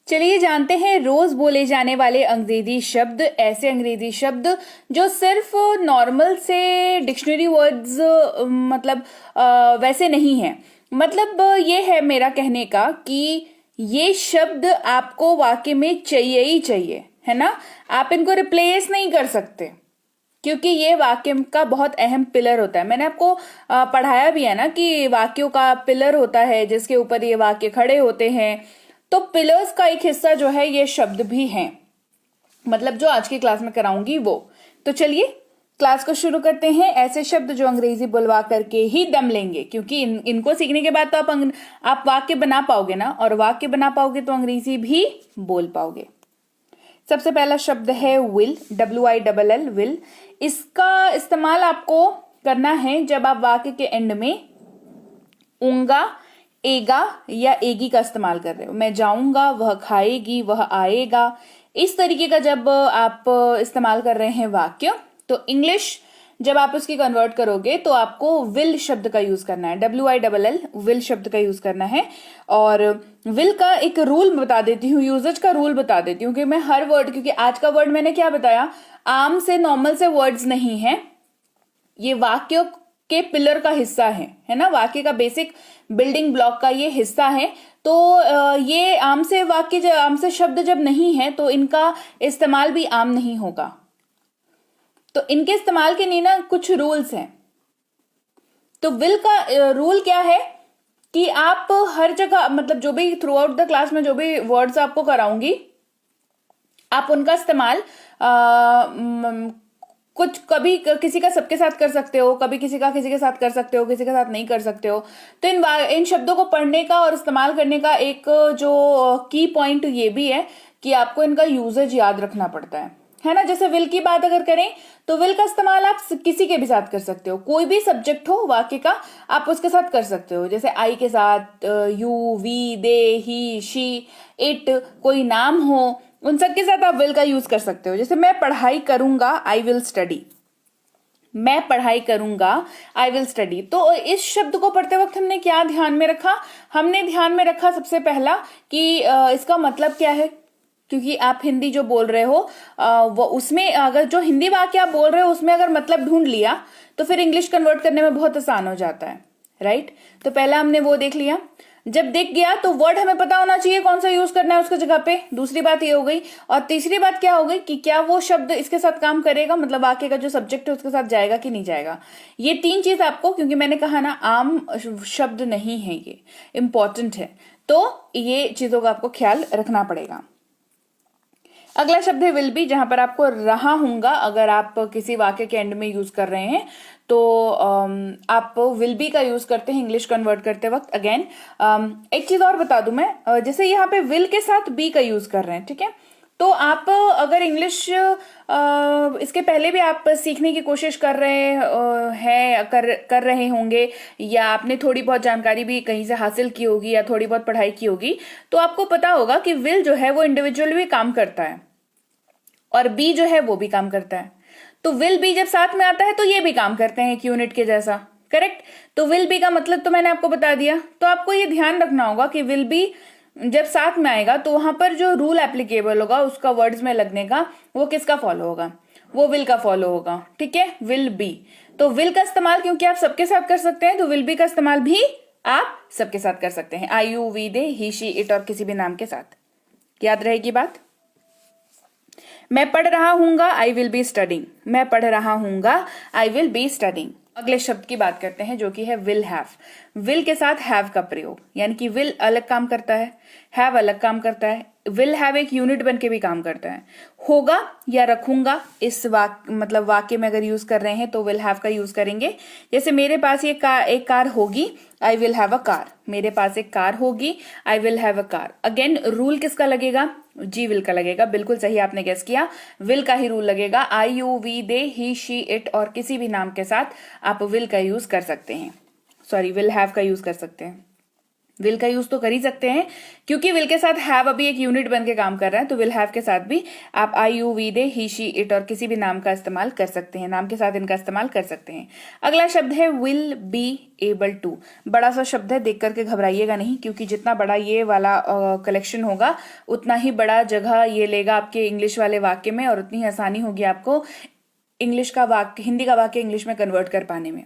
चलिए जानते हैं रोज बोले जाने वाले अंग्रेजी शब्द, ऐसे अंग्रेजी शब्द जो सिर्फ नॉर्मल से डिक्शनरी वर्ड्स वैसे नहीं है। मतलब ये है मेरा कहने का कि ये शब्द आपको वाक्य में चाहिए ही चाहिए, है ना। आप इनको रिप्लेस नहीं कर सकते क्योंकि ये वाक्य का बहुत अहम पिलर होता है। मैंने आपको पढ़ाया भी है ना कि वाक्यों का पिलर होता है जिसके ऊपर ये वाक्य खड़े होते हैं। तो पिलर्स का एक हिस्सा जो है ये शब्द भी हैं, मतलब जो आज की क्लास में कराऊंगी वो। तो चलिए क्लास को शुरू करते हैं। ऐसे शब्द जो अंग्रेजी बुलवा करके ही दम लेंगे, क्योंकि इनको सीखने के बाद तो आप वाक्य बना पाओगे ना, और वाक्य बना पाओगे तो अंग्रेजी भी बोल पाओगे। सबसे पहला शब्द है विल, WILL, विल। इसका इस्तेमाल आपको करना है जब आप वाक्य के एंड में ऊंगा, एगा या एगी का इस्तेमाल कर रहे हो। मैं जाऊंगा, वह खाएगी, वह आएगा, इस तरीके का जब आप इस्तेमाल कर रहे हैं वाक्य, तो इंग्लिश जब आप उसकी कन्वर्ट करोगे तो आपको विल शब्द का यूज करना है। WILL, विल शब्द का यूज करना है। और विल का एक रूल बता देती हूँ, यूजेज का रूल बता देती हूँ कि मैं हर वर्ड, क्योंकि आज का वर्ड मैंने क्या बताया, आम से नॉर्मल से वर्ड्स नहीं है, ये वाक्य के पिलर का हिस्सा है ना, वाक्य का बेसिक बिल्डिंग ब्लॉक का ये हिस्सा है। तो ये आम से वाक्य, आम से शब्द जब नहीं है तो इनका इस्तेमाल भी आम नहीं होगा। तो इनके इस्तेमाल के लिए ना कुछ रूल्स हैं। तो विल का रूल क्या है कि आप हर जगह, मतलब जो भी थ्रू आउट द क्लास में जो भी वर्ड्स आपको कराऊंगी, आप उनका इस्तेमाल कुछ कभी किसी का सबके साथ कर सकते हो, कभी किसी का किसी के साथ कर सकते हो, किसी के साथ नहीं कर सकते हो। तो इन शब्दों को पढ़ने का और इस्तेमाल करने का एक जो की पॉइंट ये भी है कि आपको इनका यूजेज याद रखना पड़ता है ना। जैसे विल की बात अगर करें तो विल का इस्तेमाल आप किसी के भी साथ कर सकते हो, कोई भी सब्जेक्ट हो वाक्य का आप उसके साथ कर सकते हो। जैसे आई के साथ, you, we, they, he, she, it, कोई नाम हो, उन सब के साथ आप विल का यूज कर सकते हो। जैसे मैं पढ़ाई करूंगा, आई विल स्टडी, मैं पढ़ाई करूंगा, आई विल स्टडी। तो इस शब्द को पढ़ते वक्त हमने क्या ध्यान में रखा, हमने ध्यान में रखा सबसे पहला कि इसका मतलब क्या है, क्योंकि आप हिंदी जो बोल रहे हो वो उसमें अगर जो हिंदी वाक्य आप बोल रहे हो उसमें अगर मतलब ढूंढ लिया तो फिर इंग्लिश कन्वर्ट करने में बहुत आसान हो जाता है, राइट। तो पहला हमने वो देख लिया। जब दिख गया तो वर्ड हमें पता होना चाहिए कौन सा यूज करना है उसकी जगह पे, दूसरी बात ये हो गई। और तीसरी बात क्या हो गई कि क्या वो शब्द इसके साथ काम करेगा, मतलब वाक्य का जो सब्जेक्ट है उसके साथ जाएगा कि नहीं जाएगा। ये तीन चीज आपको, क्योंकि मैंने कहा ना आम शब्द नहीं है, ये इंपॉर्टेंट है, तो ये चीजों का आपको ख्याल रखना पड़ेगा। अगला शब्द है विल बी, जहां पर आपको रहा हूंगा अगर आप किसी वाक्य के एंड में यूज कर रहे हैं तो आप विल बी का यूज करते हैं इंग्लिश कन्वर्ट करते वक्त। अगेन एक चीज और बता दूं मैं, जैसे यहाँ पे विल के साथ बी का यूज कर रहे हैं, ठीक है। तो आप अगर इंग्लिश इसके पहले भी आप सीखने की कोशिश कर रहे हैं, कर रहे होंगे, या आपने थोड़ी बहुत जानकारी भी कहीं से हासिल की होगी या थोड़ी बहुत पढ़ाई की होगी, तो आपको पता होगा कि विल जो है वो इंडिविजुअल भी काम करता है और बी जो है वो भी काम करता है। तो विल बी जब साथ में आता है तो ये भी काम करते हैं एक यूनिट के जैसा, करेक्ट। तो विल बी का मतलब तो मैंने आपको बता दिया। तो आपको ये ध्यान रखना होगा कि विल बी जब साथ में आएगा तो वहां पर जो रूल एप्लीकेबल होगा उसका वर्ड्स में लगने का, वो किसका फॉलो होगा, वो विल का फॉलो होगा, ठीक है, विल बी। तो विल का इस्तेमाल क्योंकि आप सबके साथ कर सकते हैं तो विल बी का इस्तेमाल भी आप सबके साथ कर सकते हैं, I, you, we, they, he, she, it और किसी भी नाम के साथ। याद रहेगी बात। मैं पढ़ रहा हूंगा, आई विल बी स्टडिंग, मैं पढ़ रहा हूंगा, आई विल बी स्टडिंग। अगले शब्द की बात करते हैं जो कि है विल हैव। विल के साथ हैव का प्रयोग, यानी कि विल अलग काम करता है, हैव अलग काम करता है। विल हैव एक यूनिट बन के भी काम करता है। होगा या रखूंगा, इस मतलब वाक्य में अगर यूज कर रहे हैं तो विल हैव का यूज करेंगे। जैसे मेरे पास एक कार होगी, I will have a car, मेरे पास एक कार होगी, I will have a car. Again rule किसका लगेगा, जी विल का लगेगा, बिल्कुल सही आपने गेस किया, विल का ही रूल लगेगा। I, you, we, they, he, she, it और किसी भी नाम के साथ आप विल का यूज कर सकते हैं, सॉरी विल हैव का यूज कर सकते हैं। विल का यूज तो कर ही सकते हैं, क्योंकि विल के साथ हैव अभी एक यूनिट बन के काम कर रहा है, तो विल हैव के साथ भी आप I you we they he she it और किसी भी नाम का इस्तेमाल कर सकते हैं, नाम के साथ इनका इस्तेमाल कर सकते हैं। अगला शब्द है विल बी एबल टू। बड़ा सा शब्द है, देख करके घबराइएगा नहीं, क्योंकि जितना बड़ा ये वाला कलेक्शन होगा उतना ही बड़ा जगह ये लेगा आपके इंग्लिश वाले वाक्य में, और उतनी ही आसानी होगी आपको इंग्लिश का वाक्य, हिंदी का वाक्य इंग्लिश में कन्वर्ट कर पाने में।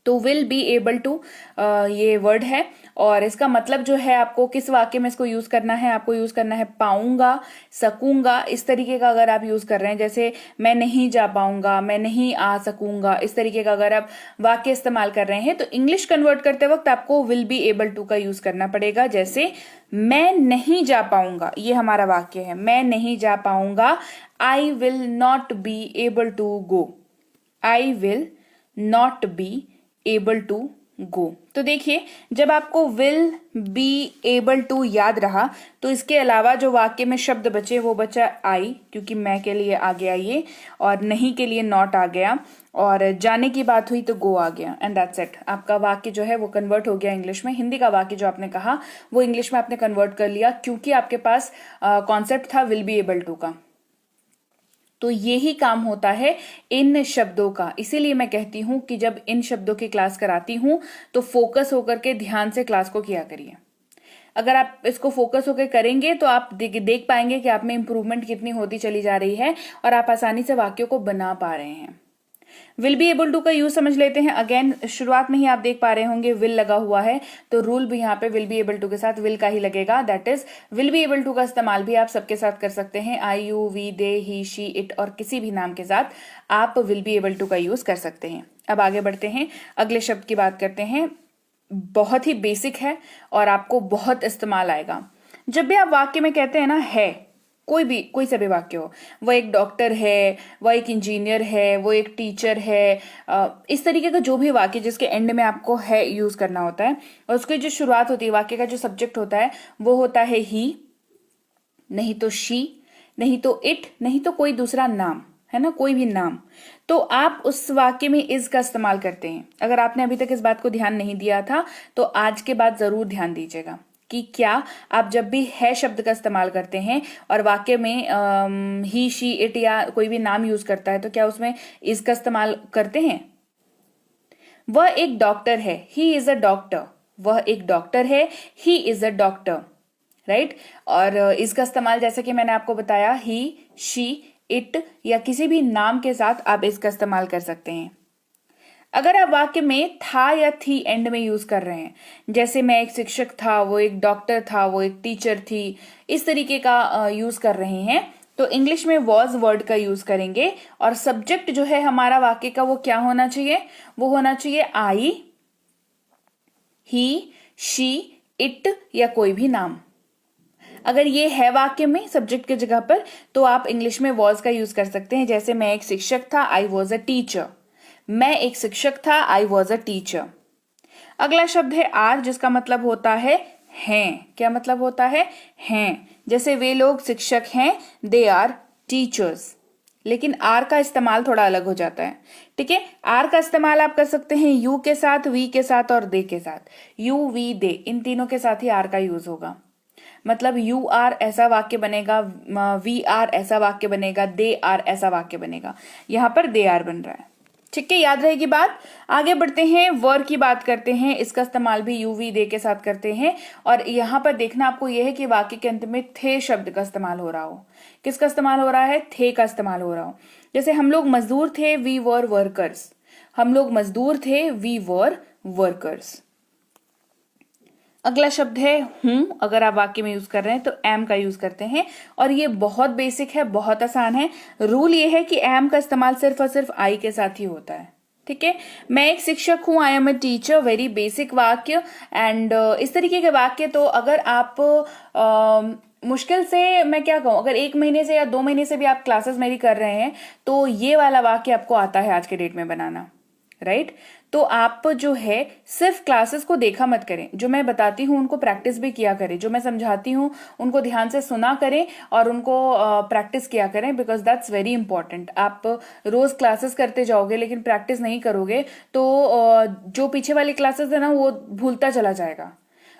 तो विल बी एबल टू ये वर्ड है, और इसका मतलब जो है आपको किस वाक्य में इसको यूज करना है, आपको यूज करना है पाऊंगा, सकूंगा, इस तरीके का अगर आप यूज कर रहे हैं, जैसे मैं नहीं जा पाऊंगा, मैं नहीं आ सकूंगा, इस तरीके का अगर आप वाक्य इस्तेमाल कर रहे हैं, तो इंग्लिश कन्वर्ट करते वक्त आपको विल बी एबल टू का यूज करना पड़ेगा। जैसे मैं नहीं जा पाऊंगा, ये हमारा वाक्य है, मैं नहीं जा पाऊंगा, I will not be able to go, I will not be able to go. तो देखिए, जब आपको विल बी एबल टू याद रहा, तो इसके अलावा जो वाक्य में शब्द बचे वो बचा आई, क्योंकि मैं के लिए आ गया ये, और नहीं के लिए नॉट आ गया, और जाने की बात हुई तो गो आ गया, एंड दैट्स इट। आपका वाक्य जो है वो कन्वर्ट हो गया इंग्लिश में। हिंदी का वाक्य जो आपने कहा वो इंग्लिश में आपने कन्वर्ट कर लिया, क्योंकि आपके पास कॉन्सेप्ट था विल बी एबल टू का। तो यही काम होता है इन शब्दों का। इसीलिए मैं कहती हूं कि जब इन शब्दों की क्लास कराती हूं तो फोकस होकर के ध्यान से क्लास को किया करिए। अगर आप इसको फोकस होकर करेंगे तो आप देख पाएंगे कि आप में इंप्रूवमेंट कितनी होती चली जा रही है, और आप आसानी से वाक्यों को बना पा रहे हैं। विल बी एबल टू का यूज समझ लेते हैं। अगेन, शुरुआत में ही आप देख पा रहे होंगे विल लगा हुआ है, तो रूल भी यहाँ पे विल बी एबल टू के साथ विल का ही लगेगा। That is, will be able to का इस्तेमाल भी आप सबके साथ कर सकते हैं। I you we they he she it और किसी भी नाम के साथ आप विल बी एबल टू का यूज कर सकते हैं। अब आगे बढ़ते हैं, अगले शब्द की बात करते हैं। बहुत ही बेसिक है और आपको बहुत इस्तेमाल आएगा। जब भी आप वाक्य में कहते हैं ना है, कोई सा भी वाक्य हो, वह एक डॉक्टर है, वह एक इंजीनियर है, वो एक टीचर है, इस तरीके का जो भी वाक्य जिसके एंड में आपको है यूज करना होता है, और उसकी जो शुरुआत होती है, वाक्य का जो सब्जेक्ट होता है वो होता है ही, नहीं तो शी, नहीं तो इट, नहीं तो कोई दूसरा नाम, है ना, कोई भी नाम। तो आप उस वाक्य में इज का इस्तेमाल करते हैं। अगर आपने अभी तक इस बात को ध्यान नहीं दिया था तो आज के बाद जरूर ध्यान दीजिएगा कि क्या आप जब भी है शब्द का इस्तेमाल करते हैं और वाक्य में ही शी इट या कोई भी नाम यूज करता है, तो क्या उसमें इज का इस्तेमाल करते हैं। वह एक डॉक्टर है, ही इज अ डॉक्टर, वह एक डॉक्टर है, he is a doctor, right. और इसका इस्तेमाल जैसे कि मैंने आपको बताया, ही, शी, इट या किसी भी नाम के साथ आप इसका इस्तेमाल कर सकते हैं। अगर आप वाक्य में था या थी एंड में यूज कर रहे हैं, जैसे मैं एक शिक्षक था, वो एक डॉक्टर था, वो एक टीचर थी, इस तरीके का यूज कर रहे हैं, तो इंग्लिश में वॉज वर्ड का यूज करेंगे। और सब्जेक्ट जो है हमारा वाक्य का वो क्या होना चाहिए, वो होना चाहिए आई, ही, शी, इट या कोई भी नाम। अगर ये है वाक्य में सब्जेक्ट की जगह पर, तो आप इंग्लिश में वॉज का यूज कर सकते हैं। जैसे मैं एक शिक्षक था, आई वॉज अ टीचर, मैं एक शिक्षक था, आई वॉज अ टीचर। अगला शब्द है आर, जिसका मतलब होता है हैं। क्या मतलब होता है, हैं। जैसे वे लोग शिक्षक हैं, दे आर टीचर्स। लेकिन आर का इस्तेमाल थोड़ा अलग हो जाता है, ठीक है। आर का इस्तेमाल आप कर सकते हैं यू के साथ, वी के साथ और दे के साथ। यू, वी, दे, इन तीनों के साथ ही आर का यूज होगा। मतलब यू आर ऐसा वाक्य बनेगा, वी आर ऐसा वाक्य बनेगा, दे आर ऐसा वाक्य बनेगा। यहां पर दे आर बन रहा है, ठीक है, याद रहेगी बात। आगे बढ़ते हैं, वर की बात करते हैं। इसका इस्तेमाल भी यू, वी, दे के साथ करते हैं। और यहां पर देखना आपको यह है कि वाक्य के अंत में थे शब्द का इस्तेमाल हो रहा हो। किसका इस्तेमाल हो रहा है, थे का इस्तेमाल हो रहा हो। जैसे हम लोग मजदूर थे, वी वर वर्कर्स। हम लोग मजदूर थे, वी वर वर्कर्स। अगला शब्द है हूं। अगर आप वाक्य में यूज कर रहे हैं तो एम का यूज करते हैं, और ये बहुत बेसिक है, बहुत आसान है। रूल ये है कि एम का इस्तेमाल सिर्फ और सिर्फ आई के साथ ही होता है, ठीक है। मैं एक शिक्षक हूं, I am a teacher, very basic वाक्य। एंड इस तरीके के वाक्य तो अगर आप मुश्किल से, मैं क्या कहूं, अगर 1 महीने से या 2 महीने से भी आप क्लासेस मेरी कर रहे हैं तो ये वाला वाक्य आपको आता है आज के डेट में बनाना, राइट। तो आप जो है सिर्फ क्लासेस को देखा मत करें, जो मैं बताती हूँ उनको प्रैक्टिस भी किया करें, जो मैं समझाती हूँ उनको ध्यान से सुना करें और उनको प्रैक्टिस किया करें, बिकॉज दैट्स वेरी इंपॉर्टेंट। आप रोज क्लासेस करते जाओगे लेकिन प्रैक्टिस नहीं करोगे तो जो पीछे वाली क्लासेस है ना वो भूलता चला जाएगा।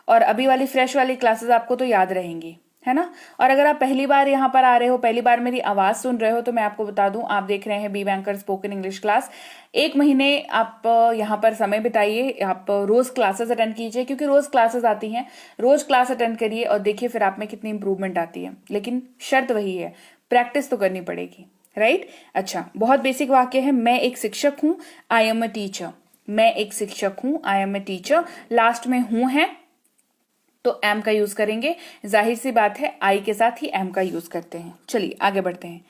और अभी वाली फ्रेश वाली क्लासेस आपको तो याद रहेंगी, है ना। और अगर आप पहली बार यहाँ पर आ रहे हो, पहली बार मेरी आवाज सुन रहे हो, तो मैं आपको बता दूं, आप देख रहे हैं B banker spoken English class. 1 महीने आप यहाँ पर समय बिताइए, आप रोज क्लासेस अटेंड कीजिए, क्योंकि रोज क्लासेस आती हैं, रोज क्लास अटेंड करिए और देखिए फिर आप में कितनी इंप्रूवमेंट आती है। लेकिन शर्त वही है, प्रैक्टिस तो करनी पड़ेगी, राइट। अच्छा, बहुत बेसिक वाक्य है, मैं एक शिक्षक हूं, आई एम अ टीचर। मैं एक शिक्षक हूं, I am a teacher, last में हूं है तो एम का यूज करेंगे। जाहिर सी बात है आई के साथ ही एम का यूज करते हैं। चलिए आगे बढ़ते हैं।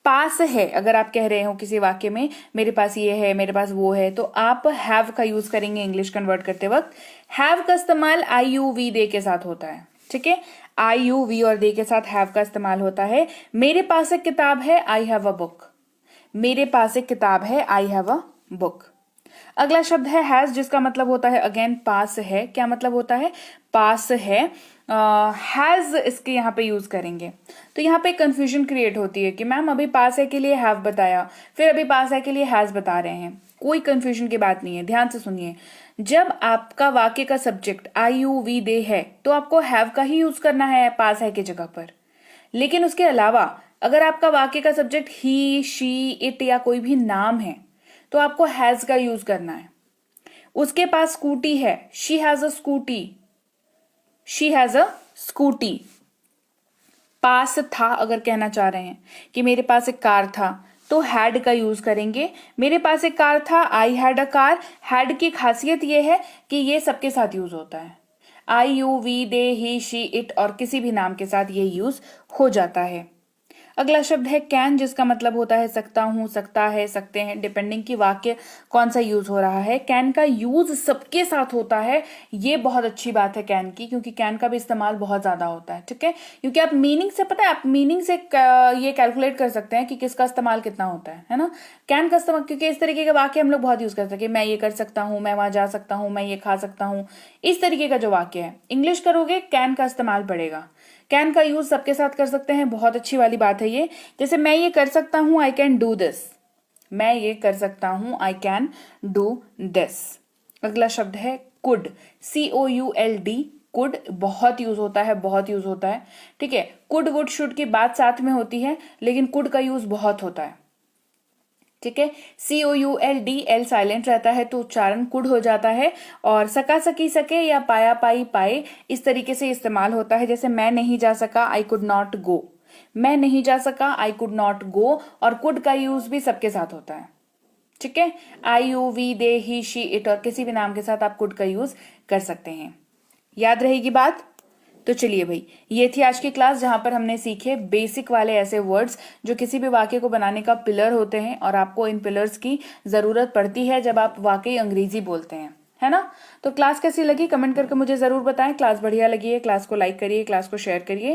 पास है, अगर आप कह रहे हो किसी वाक्य में मेरे पास ये है, मेरे पास वो है, तो आप हैव का यूज करेंगे इंग्लिश कन्वर्ट करते वक्त। हैव का इस्तेमाल आई यू वी दे के साथ होता है, ठीक है। आई यू वी और दे के साथ हैव का इस्तेमाल होता है। मेरे पास एक किताब है, आई हैव अ बुक। मेरे पास एक किताब है, आई हैव अ बुक। अगला शब्द है हैज, जिसका मतलब होता है अगेन पास है। क्या मतलब होता है? पास है। हैज इसके यहाँ पे यूज करेंगे तो यहाँ पे कंफ्यूजन क्रिएट होती है कि मैम अभी पास है के लिए हैव बताया, फिर अभी पास है के लिए हैज बता रहे हैं। कोई कंफ्यूजन की बात नहीं है, ध्यान से सुनिए। जब आपका वाक्य का सब्जेक्ट आई यू वी दे है तो आपको हैव का ही यूज करना है पास है की जगह पर। लेकिन उसके अलावा अगर आपका वाक्य का सब्जेक्ट ही, शी, इट या कोई भी नाम है तो आपको हैज का यूज करना है। उसके पास स्कूटी है, she has a scooty, she has a scooty. पास था, अगर कहना चाह रहे हैं कि मेरे पास एक कार था तो हैड का यूज करेंगे। मेरे पास एक कार था, I had a car. Had की खासियत यह है कि ये सबके साथ यूज होता है। I you we they he she it और किसी भी नाम के साथ ये यूज हो जाता है। अगला शब्द है कैन, जिसका मतलब होता है सकता हूं, सकता है, सकते हैं, डिपेंडिंग की वाक्य कौन सा यूज हो रहा है। कैन का यूज सबके साथ होता है, ये बहुत अच्छी बात है कैन की, क्योंकि कैन का भी इस्तेमाल बहुत ज्यादा होता है, ठीक है। क्योंकि आप मीनिंग से, पता है, आप मीनिंग से ये कैलकुलेट कर सकते हैं कि किसका इस्तेमाल कितना होता है ना। कैन का इस्तेमाल, क्योंकि इस तरीके के वाक्य हम लोग बहुत यूज कर सकते हैं। मैं ये कर सकता हूँ, मैं वहां जा सकता हूँ, मैं ये खा सकता हूँ, इस तरीके का जो वाक्य है इंग्लिश करोगे कैन का इस्तेमाल पड़ेगा। कैन का यूज सबके साथ कर सकते हैं, बहुत अच्छी वाली बात है ये। जैसे मैं ये कर सकता हूं, आई कैन डू दिस। मैं ये कर सकता हूं, आई कैन डू दिस। अगला शब्द है कुड, COULD। कुड बहुत यूज होता है, बहुत यूज होता है, ठीक है। कुड, वुड, शुड की बात साथ में होती है, लेकिन कुड का यूज बहुत होता है, ठीक है। COULD, एल साइलेंट रहता है तो उच्चारण कुड हो जाता है। और सका, सकी, सके या पाया, पाई, पाए, इस तरीके से इस्तेमाल होता है। जैसे मैं नहीं जा सका, आई कुड नॉट गो। मैं नहीं जा सका, आई कुड नॉट गो। और कुड का यूज भी सबके साथ होता है, ठीक है। I you we they he she it और किसी भी नाम के साथ आप कुड का यूज कर सकते हैं। याद रहेगी बात? तो चलिए भाई, ये थी आज की क्लास जहां पर हमने सीखे बेसिक वाले ऐसे वर्ड्स जो किसी भी वाक्य को बनाने का पिलर होते हैं और आपको इन पिलर्स की जरूरत पड़ती है जब आप वाकई अंग्रेजी बोलते हैं, है ना। तो क्लास कैसी लगी कमेंट करके मुझे जरूर बताएं। क्लास बढ़िया लगी है, क्लास को लाइक करिए, क्लास को शेयर करिए।